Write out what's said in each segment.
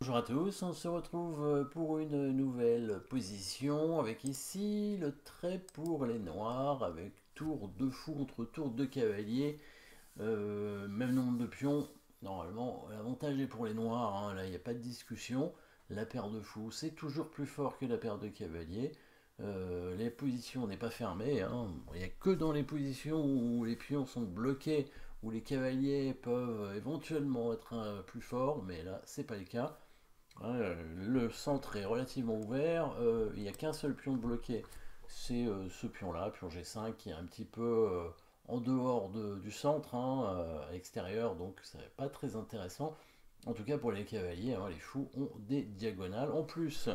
Bonjour à tous, on se retrouve pour une nouvelle position avec ici le trait pour les noirs avec tour de fou contre tour de cavalier, même nombre de pions. Normalement, l'avantage est pour les noirs, hein, là il n'y a pas de discussion. La paire de fou c'est toujours plus fort que la paire de cavalier. Les positions n'est pas fermée, hein. Il n'y a que dans les positions où les pions sont bloqués, où les cavaliers peuvent éventuellement être plus forts, mais là c'est pas le cas. Ouais, le centre est relativement ouvert, il n'y a qu'un seul pion de bloqué, c'est ce pion-là, pion G5, qui est un petit peu en dehors du centre, hein, à l'extérieur, donc c'est pas très intéressant. En tout cas pour les cavaliers, hein, les fous ont des diagonales. En plus,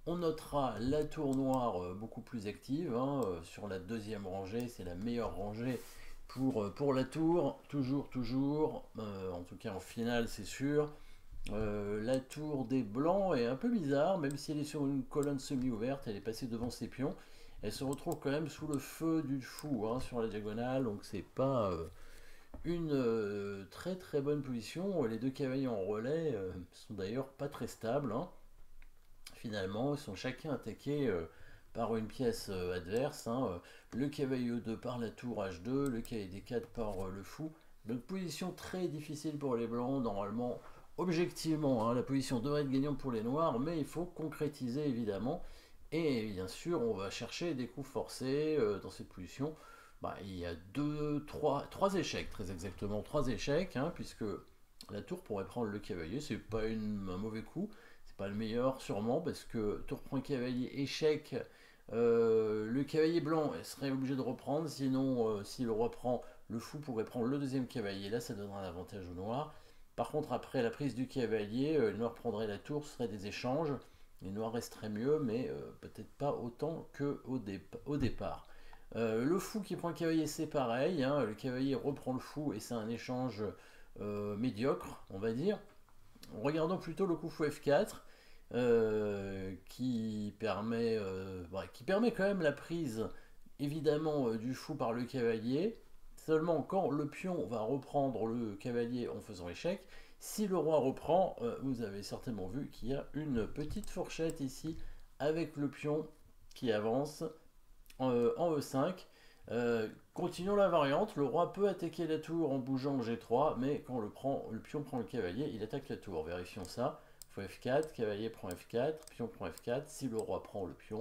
on notera la tour noire beaucoup plus active, hein, sur la deuxième rangée, c'est la meilleure rangée pour la tour, toujours, en tout cas en finale c'est sûr. La tour des blancs est un peu bizarre, même si elle est sur une colonne semi-ouverte, elle est passée devant ses pions. Elle se retrouve quand même sous le feu du fou, hein, sur la diagonale, donc c'est pas une très très bonne position. Les deux cavaliers en relais sont d'ailleurs pas très stables, hein. Finalement, ils sont chacun attaqués par une pièce adverse, hein. Le cavalier E2 par la tour H2, le cavalier D4 par le fou. Donc position très difficile pour les blancs, normalement. Objectivement, hein, la position devrait être gagnante pour les noirs, mais il faut concrétiser évidemment. Et bien sûr, on va chercher des coups forcés dans cette position. Bah, il y a trois échecs, très exactement, trois échecs, hein, puisque la tour pourrait prendre le cavalier, c'est pas un mauvais coup, c'est pas le meilleur sûrement, parce que tour prend cavalier, échec, le cavalier blanc serait obligé de reprendre, sinon s'il reprend, le fou pourrait prendre le deuxième cavalier, là ça donnerait un avantage au noir. Par contre, après la prise du cavalier, les noirs prendraient la tour, ce serait des échanges. Les noirs resteraient mieux, mais peut-être pas autant qu'au départ. Le fou qui prend le cavalier, c'est pareil, hein. Le cavalier reprend le fou et c'est un échange médiocre, on va dire. Regardons plutôt le coup fou F4, qui permet quand même la prise, évidemment, du fou par le cavalier. Seulement quand le pion va reprendre le cavalier en faisant échec, si le roi reprend, vous avez certainement vu qu'il y a une petite fourchette ici avec le pion qui avance en E5. Continuons la variante, le roi peut attaquer la tour en bougeant G3, mais quand le pion prend le cavalier, il attaque la tour. Vérifions ça. Fou F4, cavalier prend F4, pion prend F4. Si le roi prend le pion,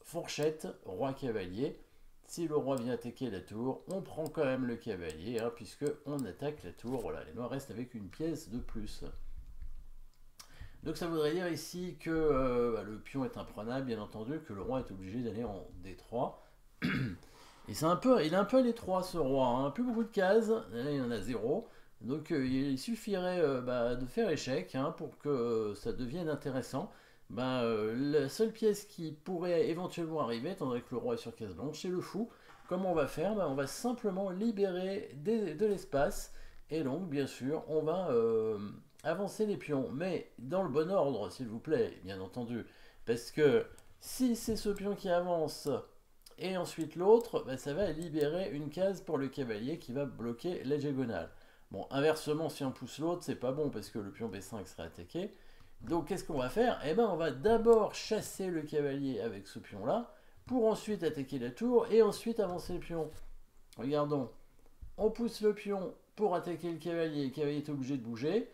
fourchette, roi cavalier. Si le roi vient attaquer la tour, on prend quand même le cavalier, hein, puisque on attaque la tour. Voilà, les noirs restent avec une pièce de plus. Donc ça voudrait dire ici que le pion est imprenable, bien entendu, que le roi est obligé d'aller en D3. Et il est un peu à l'étroit ce roi, hein. Plus beaucoup de cases, là il y en a zéro. Donc il suffirait de faire échec, hein, pour que ça devienne intéressant. La seule pièce qui pourrait éventuellement arriver, étant donné que le roi est sur case blanche, c'est le fou. Comment on va faire? On va simplement libérer de l'espace. Et donc, bien sûr, on va avancer les pions. Mais dans le bon ordre, s'il vous plaît, bien entendu. Parce que si c'est ce pion qui avance et ensuite l'autre, ça va libérer une case pour le cavalier qui va bloquer la diagonale. Bon, inversement, si on pousse l'autre, c'est pas bon parce que le pion B5 serait attaqué. Donc qu'est-ce qu'on va faire? On va d'abord chasser le cavalier avec ce pion-là, pour ensuite attaquer la tour et ensuite avancer le pion. Regardons, on pousse le pion pour attaquer le cavalier est obligé de bouger.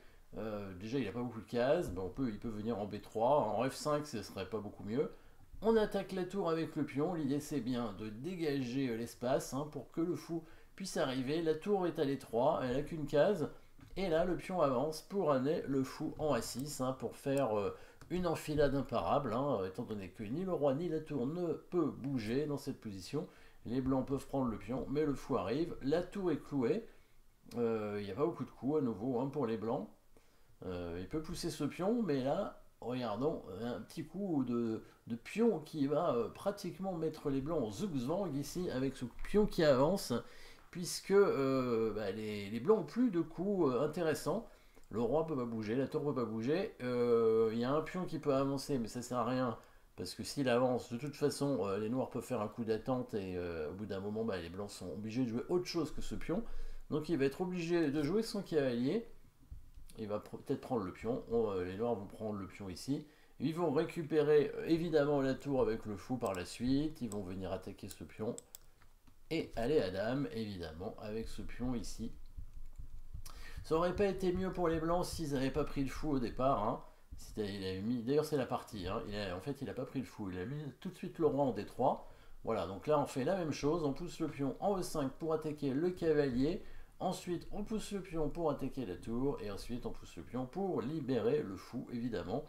Déjà, il n'a pas beaucoup de cases, il peut venir en B3, en F5, ce serait pas beaucoup mieux. On attaque la tour avec le pion, l'idée c'est bien de dégager l'espace, hein, pour que le fou puisse arriver. La tour est à l'étroit, elle n'a qu'une case, et là le pion avance pour amener le fou en A6, hein, pour faire une enfilade imparable, hein, étant donné que ni le roi ni la tour ne peut bouger dans cette position. Les blancs peuvent prendre le pion, mais le fou arrive, la tour est clouée. Il n'y a pas beaucoup de coups à nouveau, hein, pour les blancs. Il peut pousser ce pion, mais là, regardons, un petit coup de pion qui va pratiquement mettre les blancs en zugzwang ici, avec ce pion qui avance, puisque les blancs ont plus de coups intéressants. Le roi peut pas bouger, la tour peut pas bouger. Il y a un pion qui peut avancer, mais ça sert à rien, parce que s'il avance, de toute façon, les noirs peuvent faire un coup d'attente, et au bout d'un moment, les blancs sont obligés de jouer autre chose que ce pion. Donc il va être obligé de jouer son cavalier. il va peut-être prendre le pion. Les noirs vont prendre le pion ici. Ils vont récupérer évidemment la tour avec le fou par la suite. Ils vont venir attaquer ce pion. Et aller à dame, évidemment, avec ce pion ici. Ça aurait pas été mieux pour les blancs s'ils n'avaient pas pris le fou au départ. Hein. D'ailleurs, c'est la partie. Hein. En fait, il n'a pas pris le fou. Il a mis tout de suite le roi en D3. Voilà, donc là, on fait la même chose. On pousse le pion en E5 pour attaquer le cavalier. Ensuite, on pousse le pion pour attaquer la tour. Et ensuite, on pousse le pion pour libérer le fou, évidemment.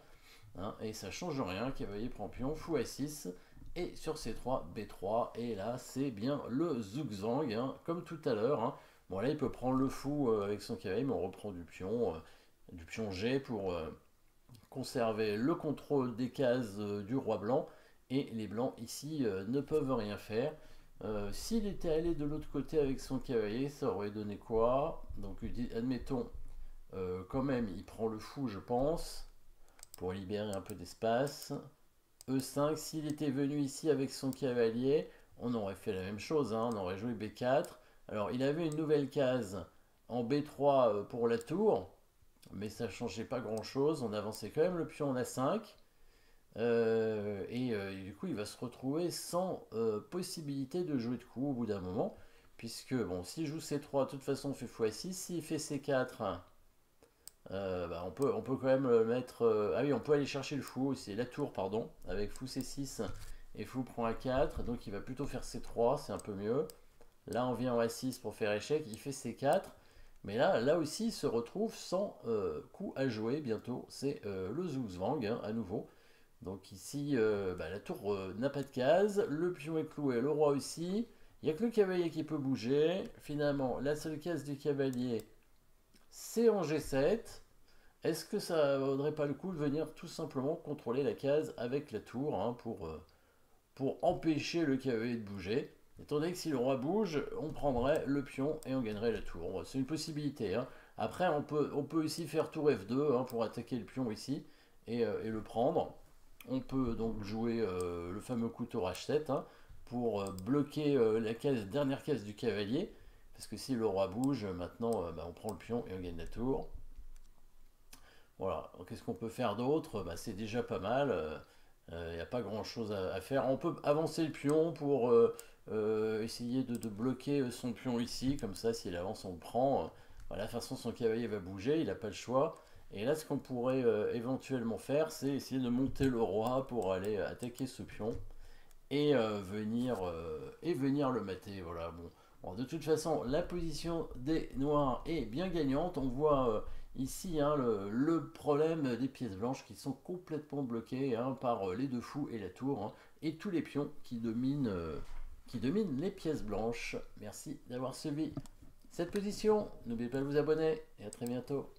Hein, et ça change rien. Cavalier prend pion, fou A6. Et sur C3, B3. Et là, c'est bien le zugzwang, hein, comme tout à l'heure. Hein. Bon, là, il peut prendre le fou avec son cavalier, mais on reprend du pion G pour conserver le contrôle des cases du roi blanc. Et les blancs, ici, ne peuvent rien faire. S'il était allé de l'autre côté avec son cavalier, ça aurait donné quoi? Donc, admettons, quand même, il prend le fou, je pense, pour libérer un peu d'espace. E5, s'il était venu ici avec son cavalier, on aurait fait la même chose, hein, on aurait joué B4. Alors, il avait une nouvelle case en B3 pour la tour, mais ça ne changeait pas grand-chose. On avançait quand même le pion en A5. Et du coup, il va se retrouver sans possibilité de jouer de coup au bout d'un moment. Puisque, bon, s'il joue C3, de toute façon, on fait x6. S'il fait C4, bah, on peut quand même le mettre... ah oui, on peut aller chercher le fou, c'est la tour, pardon, avec fou C6 et fou prend A4. Donc, il va plutôt faire C3, c'est un peu mieux. Là, on vient en A6 pour faire échec, il fait C4. Mais là aussi, il se retrouve sans coup à jouer bientôt. C'est le zugzwang, hein, à nouveau. Donc ici, bah, la tour n'a pas de case, le pion est cloué, le roi aussi. Il n'y a que le cavalier qui peut bouger. Finalement, la seule case du cavalier, c'est en G7. Est-ce que ça vaudrait pas le coup de venir tout simplement contrôler la case avec la tour, hein, pour empêcher le cavalier de bouger? Étant donné que si le roi bouge, on prendrait le pion et on gagnerait la tour. C'est une possibilité. Hein. Après, on peut aussi faire tour F2 hein, pour attaquer le pion ici et le prendre. On peut donc jouer le fameux couteau H7 hein, pour bloquer la dernière case du cavalier. Parce que si le roi bouge, maintenant bah, on prend le pion et on gagne la tour. Voilà, qu'est-ce qu'on peut faire d'autre? Bah, c'est déjà pas mal. Il n'y a pas grand chose à faire. On peut avancer le pion pour essayer de bloquer son pion ici. Comme ça, s'il avance, on le prend. De la façon, son cavalier va bouger, il n'a pas le choix. Et là, ce qu'on pourrait éventuellement faire, c'est essayer de monter le roi pour aller attaquer ce pion et, venir le mater. Voilà, bon. Bon, de toute façon, la position des noirs est bien gagnante. On voit ici hein, le problème des pièces blanches qui sont complètement bloquées hein, par les deux fous et la tour hein, et tous les pions qui dominent les pièces blanches. Merci d'avoir suivi cette position. N'oubliez pas de vous abonner et à très bientôt.